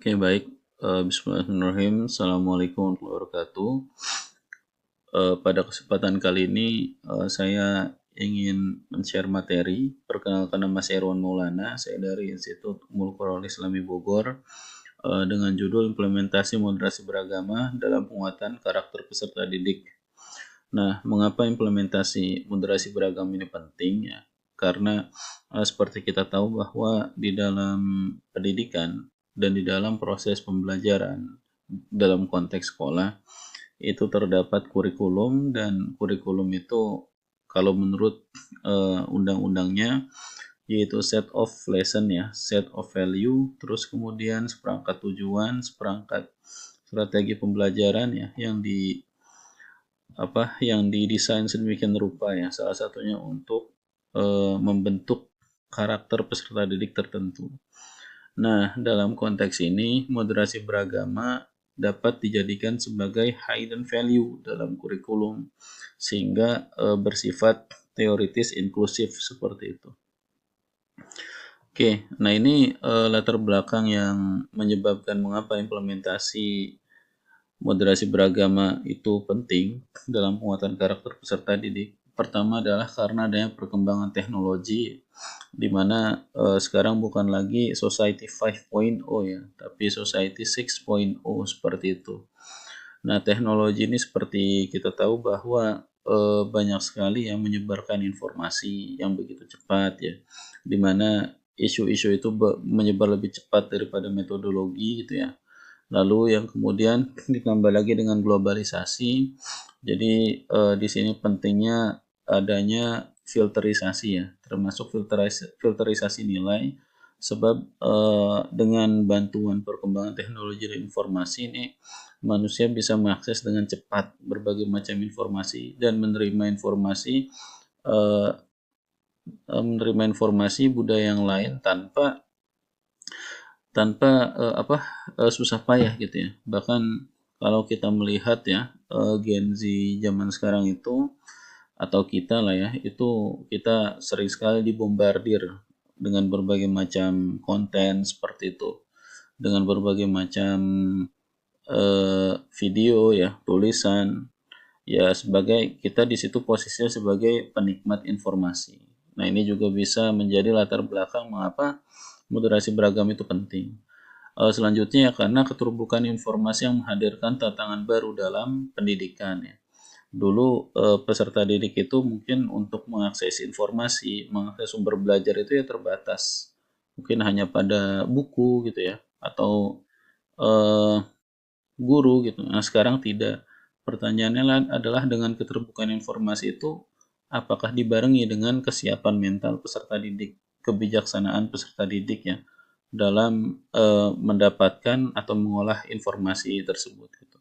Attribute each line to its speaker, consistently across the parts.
Speaker 1: Oke, baik. Bismillahirrahmanirrahim. Assalamualaikum warahmatullahi wabarakatuh. Pada kesempatan kali ini, saya ingin men-share materi. Perkenalkan, nama saya Irwan Maulana. Saya dari Institut Ummul Quran Islami Bogor, dengan judul Implementasi Moderasi Beragama dalam Penguatan Karakter Peserta Didik. Nah, mengapa implementasi moderasi beragama ini penting ya? Karena seperti kita tahu bahwa di dalam pendidikan dan di dalam proses pembelajaran dalam konteks sekolah itu terdapat kurikulum, dan kurikulum itu kalau menurut undang-undangnya yaitu set of lesson ya, set of value, terus kemudian seperangkat tujuan, seperangkat strategi pembelajaran ya yang didesain sedemikian rupa ya, salah satunya untuk membentuk karakter peserta didik tertentu. Nah, dalam konteks ini moderasi beragama dapat dijadikan sebagai hidden value dalam kurikulum sehingga bersifat teoritis inklusif seperti itu. Oke, nah ini latar belakang yang menyebabkan mengapa implementasi moderasi beragama itu penting dalam penguatan karakter peserta didik. Pertama adalah karena adanya perkembangan teknologi, di mana sekarang bukan lagi society 5.0 ya, tapi society 6.0 seperti itu. Nah, teknologi ini seperti kita tahu bahwa banyak sekali yang menyebarkan informasi yang begitu cepat ya, di mana isu-isu itu menyebar lebih cepat daripada metodologi gitu ya. Lalu yang kemudian ditambah lagi dengan globalisasi. Jadi di sini pentingnya adanya filterisasi ya, termasuk filterisasi nilai, sebab dengan bantuan perkembangan teknologi dan informasi ini manusia bisa mengakses dengan cepat berbagai macam informasi dan menerima informasi budaya yang lain tanpa susah payah gitu ya. Bahkan kalau kita melihat ya, Gen Z zaman sekarang itu atau kita lah ya, itu kita sering sekali dibombardir dengan berbagai macam konten seperti itu, dengan berbagai macam video ya, tulisan ya, sebagai kita di situ posisinya sebagai penikmat informasi. Nah, ini juga bisa menjadi latar belakang mengapa moderasi beragam itu penting. Selanjutnya karena keterbukaan informasi yang menghadirkan tantangan baru dalam pendidikan ya. Dulu peserta didik itu mungkin untuk mengakses informasi, mengakses sumber belajar itu ya terbatas. Mungkin hanya pada buku gitu ya, atau eh, guru gitu. Nah, sekarang tidak. Pertanyaannya adalah dengan keterbukaan informasi itu apakah dibarengi dengan kesiapan mental peserta didik, kebijaksanaan peserta didik ya dalam mendapatkan atau mengolah informasi tersebut gitu.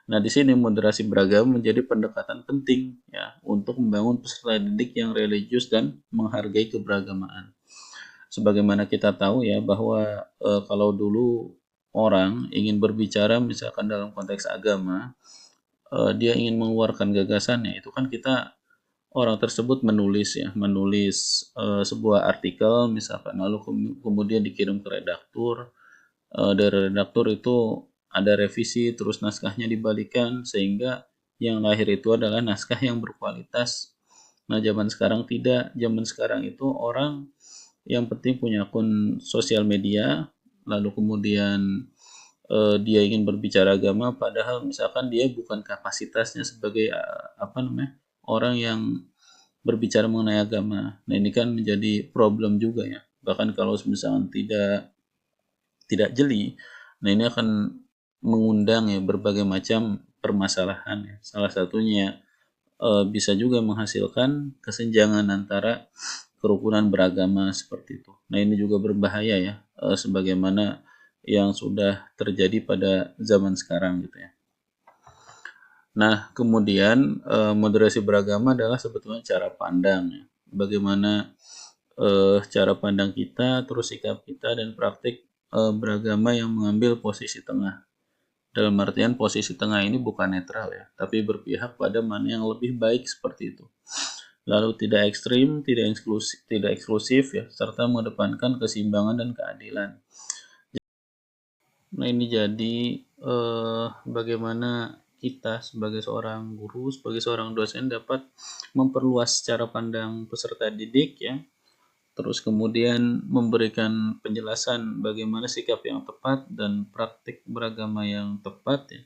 Speaker 1: Nah, di sini moderasi beragama menjadi pendekatan penting ya untuk membangun peserta didik yang religius dan menghargai keberagamaan. Sebagaimana kita tahu ya bahwa kalau dulu orang ingin berbicara misalkan dalam konteks agama, dia ingin mengeluarkan gagasannya, itu kan kita orang tersebut menulis sebuah artikel misalkan, lalu kemudian dikirim ke redaktur. Dari redaktur itu ada revisi, terus naskahnya dibalikan sehingga yang lahir itu adalah naskah yang berkualitas. Nah, zaman sekarang tidak. Zaman sekarang itu orang yang penting punya akun sosial media, lalu kemudian dia ingin berbicara agama, padahal misalkan dia bukan kapasitasnya sebagai orang yang berbicara mengenai agama. Nah, ini kan menjadi problem juga ya. Bahkan kalau misalkan tidak jeli, nah ini akan mengundang ya berbagai macam permasalahan ya. Salah satunya bisa juga menghasilkan kesenjangan antara kerukunan beragama seperti itu. Nah, ini juga berbahaya ya, sebagaimana yang sudah terjadi pada zaman sekarang gitu ya. Nah, kemudian moderasi beragama adalah sebetulnya cara pandang ya. Bagaimana cara pandang kita, terus sikap kita dan praktik beragama yang mengambil posisi tengah. Dalam artian posisi tengah ini bukan netral ya, tapi berpihak pada mana yang lebih baik seperti itu. Lalu tidak ekstrim, tidak eksklusif ya, serta mengedepankan keseimbangan dan keadilan. Nah, ini jadi bagaimana kita sebagai seorang guru, sebagai seorang dosen dapat memperluas cara pandang peserta didik ya, terus kemudian memberikan penjelasan bagaimana sikap yang tepat dan praktik beragama yang tepat ya,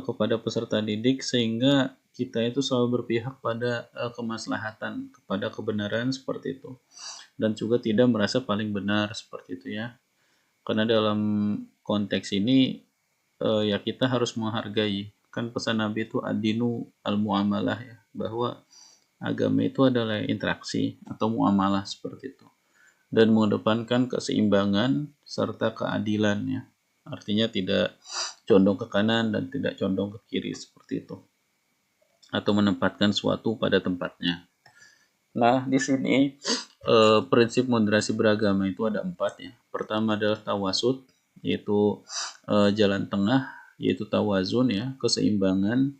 Speaker 1: kepada peserta didik sehingga kita itu selalu berpihak pada kemaslahatan, kepada kebenaran seperti itu, dan juga tidak merasa paling benar seperti itu ya. Karena dalam konteks ini ya kita harus menghargai, kan pesan Nabi itu adinu al-muamalah ya, bahwa agama itu adalah interaksi atau muamalah seperti itu, dan mengedepankan keseimbangan serta keadilan ya, artinya tidak condong ke kanan dan tidak condong ke kiri seperti itu, atau menempatkan suatu pada tempatnya. Nah, di sini prinsip moderasi beragama itu ada 4 ya. Pertama adalah tawasud, yaitu jalan tengah, yaitu tawazun ya, keseimbangan.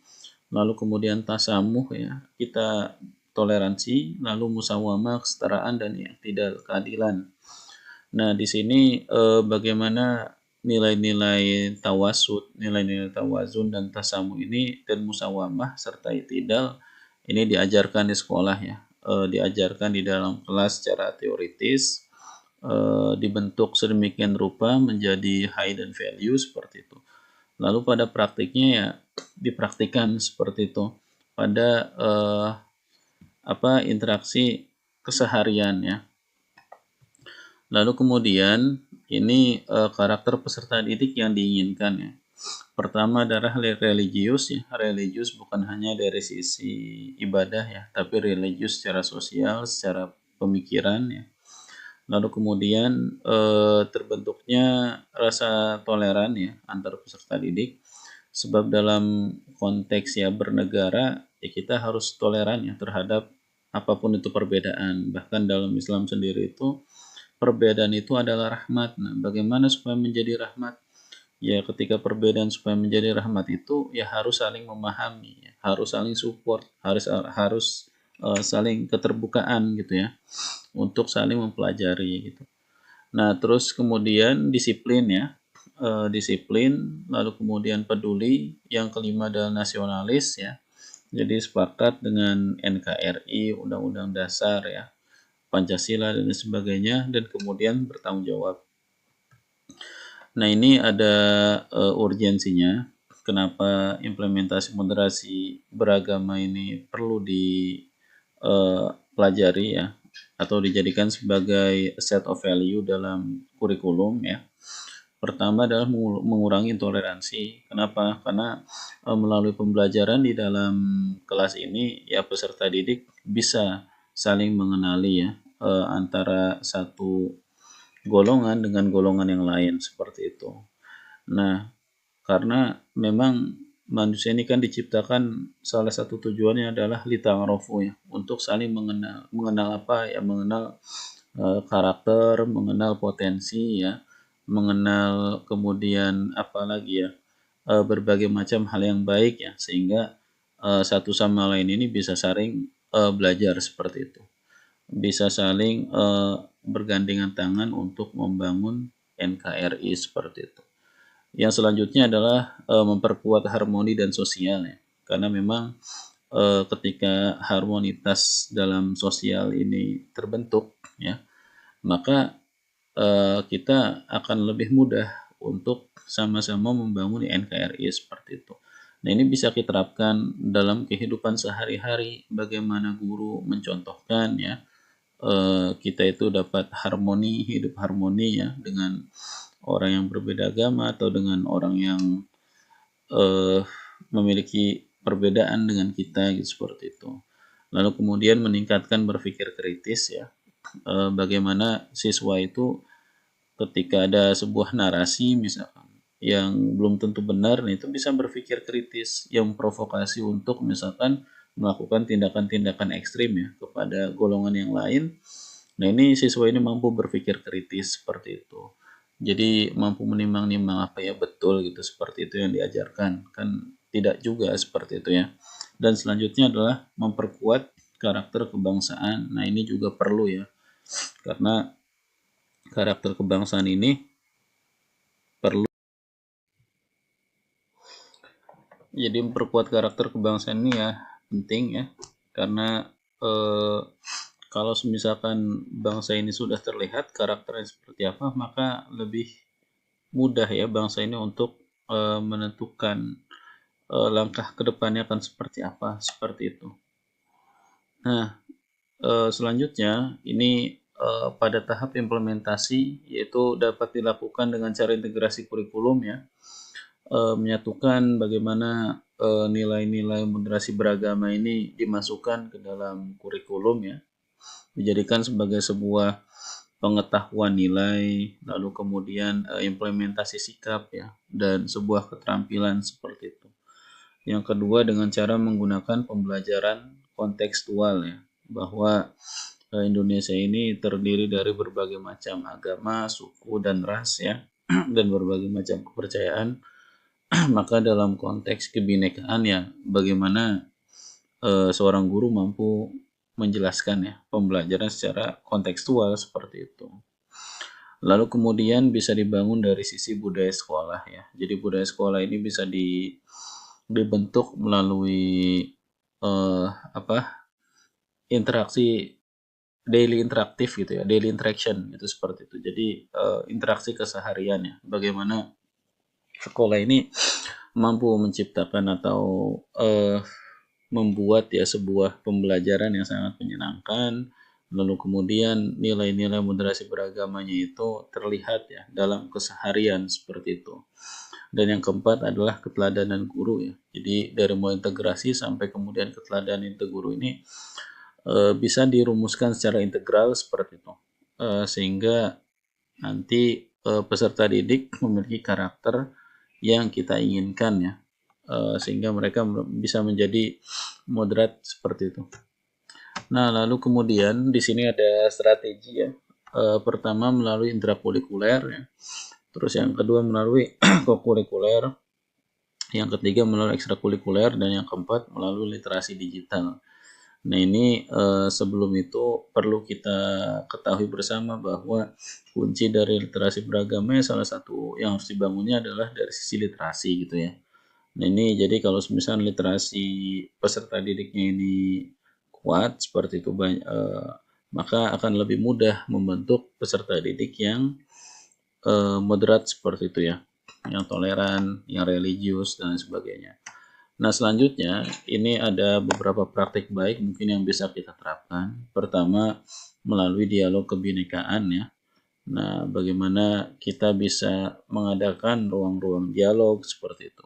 Speaker 1: Lalu kemudian tasamuh ya, kita toleransi. Lalu musawamah, kesetaraan, dan i'tidal, keadilan. Nah, di sini bagaimana nilai-nilai tawasud, nilai-nilai tawazun dan tasamu ini dan musawamah serta i'tidal ini diajarkan di sekolah ya, diajarkan di dalam kelas secara teoritis, dibentuk sedemikian rupa menjadi high dan value seperti itu. Lalu pada praktiknya ya dipraktikkan seperti itu pada interaksi keseharian ya. Lalu kemudian ini karakter peserta didik yang diinginkan ya. Pertama adalah religius ya. Religius bukan hanya dari sisi ibadah ya, tapi religius secara sosial, secara pemikiran ya. Lalu kemudian terbentuknya rasa toleran ya antar peserta didik. Sebab dalam konteks ya bernegara ya kita harus toleran ya terhadap apapun itu perbedaan. Bahkan dalam Islam sendiri itu perbedaan itu adalah rahmat. Nah, bagaimana supaya menjadi rahmat? Ya, ketika perbedaan supaya menjadi rahmat itu ya harus saling memahami, ya, harus saling support, harus saling keterbukaan gitu ya, untuk saling mempelajari gitu. Nah, terus kemudian disiplin ya, disiplin, lalu kemudian peduli. Yang kelima adalah nasionalis ya. Jadi sepakat dengan NKRI, Undang-Undang Dasar ya, Pancasila dan sebagainya, dan kemudian bertanggung jawab. Nah, ini ada urgensinya. Kenapa implementasi moderasi beragama ini perlu dipelajari ya, atau dijadikan sebagai set of value dalam kurikulum ya. Pertama adalah mengurangi intoleransi. Kenapa? Karena melalui pembelajaran di dalam kelas ini ya peserta didik bisa saling mengenali ya, antara satu golongan dengan golongan yang lain seperti itu. Nah, karena memang manusia ini kan diciptakan salah satu tujuannya adalah lita'arofu ya, untuk saling mengenal. Mengenal apa ya? Mengenal karakter, mengenal potensi ya, mengenal kemudian apa lagi ya? Berbagai macam hal yang baik ya, sehingga satu sama lain ini bisa saling belajar seperti itu. Bisa saling bergandengan tangan untuk membangun NKRI seperti itu. Yang selanjutnya adalah memperkuat harmoni dan sosial ya. Karena memang ketika harmonitas dalam sosial ini terbentuk ya, maka kita akan lebih mudah untuk sama-sama membangun NKRI seperti itu. Nah, ini bisa kita terapkan dalam kehidupan sehari-hari, bagaimana guru mencontohkan ya, kita itu dapat harmoni, hidup harmoni ya dengan orang yang berbeda agama atau dengan orang yang memiliki perbedaan dengan kita gitu, seperti itu. Lalu kemudian meningkatkan berpikir kritis ya. Bagaimana siswa itu ketika ada sebuah narasi misalkan yang belum tentu benar, nah itu bisa berpikir kritis yang memprovokasi untuk misalkan melakukan tindakan-tindakan ekstrim ya kepada golongan yang lain. Nah, ini siswa ini mampu berpikir kritis seperti itu. Jadi mampu menimbang-nimbang apa ya betul gitu, seperti itu yang diajarkan. Kan tidak juga seperti itu ya. Dan selanjutnya adalah memperkuat karakter kebangsaan. Nah, ini juga perlu ya. Karena karakter kebangsaan ini perlu Jadi memperkuat karakter kebangsaan ini ya penting ya, karena eh, kalau misalkan bangsa ini sudah terlihat karakternya seperti apa, maka lebih mudah ya bangsa ini untuk menentukan langkah kedepannya akan seperti apa, seperti itu. Nah, selanjutnya ini pada tahap implementasi, yaitu dapat dilakukan dengan cara integrasi kurikulum ya, menyatukan bagaimana nilai-nilai moderasi beragama ini dimasukkan ke dalam kurikulum ya, dijadikan sebagai sebuah pengetahuan nilai, lalu kemudian implementasi sikap ya, dan sebuah keterampilan seperti itu. Yang kedua dengan cara menggunakan pembelajaran kontekstual ya, bahwa Indonesia ini terdiri dari berbagai macam agama, suku, dan ras ya, dan berbagai macam kepercayaan. Maka dalam konteks kebinekaan ya, bagaimana seorang guru mampu menjelaskan ya pembelajaran secara kontekstual seperti itu. Lalu kemudian bisa dibangun dari sisi budaya sekolah ya. Jadi budaya sekolah ini bisa dibentuk melalui interaksi daily interaktif gitu ya, daily interaction itu seperti itu. Jadi interaksi keseharian ya, bagaimana sekolah ini mampu menciptakan atau membuat ya sebuah pembelajaran yang sangat menyenangkan, lalu kemudian nilai-nilai moderasi beragamanya itu terlihat ya dalam keseharian seperti itu. Dan yang keempat adalah keteladanan guru ya. Jadi dari mulai integrasi sampai kemudian keteladanan itu guru ini bisa dirumuskan secara integral seperti itu. Sehingga nanti peserta didik memiliki karakter yang kita inginkan ya. Sehingga mereka bisa menjadi moderat seperti itu. Nah, lalu kemudian di sini ada strategi ya. Pertama melalui intrakurikuler ya. Terus yang kedua melalui kokurikuler, yang ketiga melalui ekstrakurikuler, dan yang keempat melalui literasi digital. Nah ini sebelum itu perlu kita ketahui bersama bahwa kunci dari literasi beragama salah satu yang harus dibangunnya adalah dari sisi literasi gitu ya. Nah ini jadi kalau misalnya literasi peserta didiknya ini kuat seperti itu maka akan lebih mudah membentuk peserta didik yang moderat seperti itu ya, yang toleran, yang religius dan sebagainya. Nah selanjutnya ini ada beberapa praktik baik mungkin yang bisa kita terapkan. Pertama melalui dialog kebinekaan ya. Nah bagaimana kita bisa mengadakan ruang-ruang dialog seperti itu.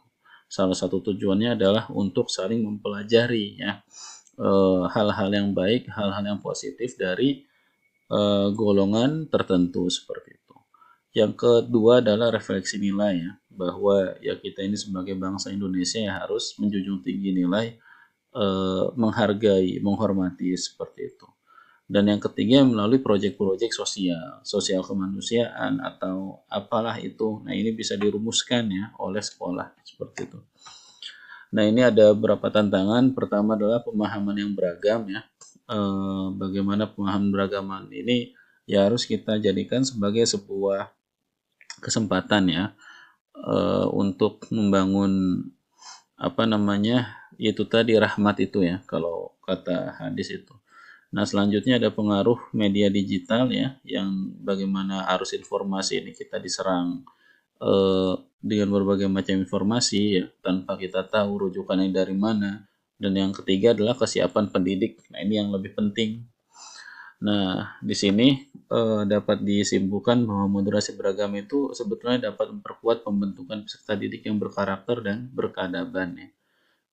Speaker 1: Salah satu tujuannya adalah untuk saling mempelajari ya hal-hal yang baik, hal-hal yang positif dari golongan tertentu seperti itu. Yang kedua adalah refleksi nilai ya, bahwa ya kita ini sebagai bangsa Indonesia ya harus menjunjung tinggi nilai, menghargai, menghormati seperti itu. Dan yang ketiga melalui proyek-proyek sosial, sosial kemanusiaan atau apalah itu. Nah ini bisa dirumuskan ya oleh sekolah seperti itu. Nah ini ada beberapa tantangan. Pertama adalah pemahaman yang beragam ya. Bagaimana pemahaman beragaman ini ya harus kita jadikan sebagai sebuah kesempatan ya untuk membangun apa namanya itu tadi rahmat itu ya kalau kata hadis itu. Nah selanjutnya ada pengaruh media digital ya yang bagaimana arus informasi ini kita diserang dengan berbagai macam informasi ya tanpa kita tahu rujukannya dari mana. Dan yang ketiga adalah kesiapan pendidik. Nah ini yang lebih penting. Nah, di sini dapat disimpulkan bahwa moderasi beragama itu sebetulnya dapat memperkuat pembentukan peserta didik yang berkarakter dan berkeadaban ya.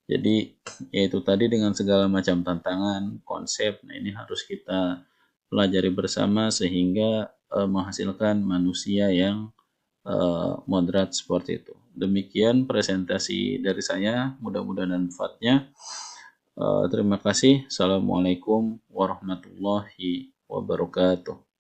Speaker 1: Jadi yaitu tadi dengan segala macam tantangan, konsep, nah ini harus kita pelajari bersama sehingga menghasilkan manusia yang moderat seperti itu. Demikian presentasi dari saya, mudah-mudahan manfaatnya. Terima kasih. Assalamualaikum warahmatullahi wabarakatuh.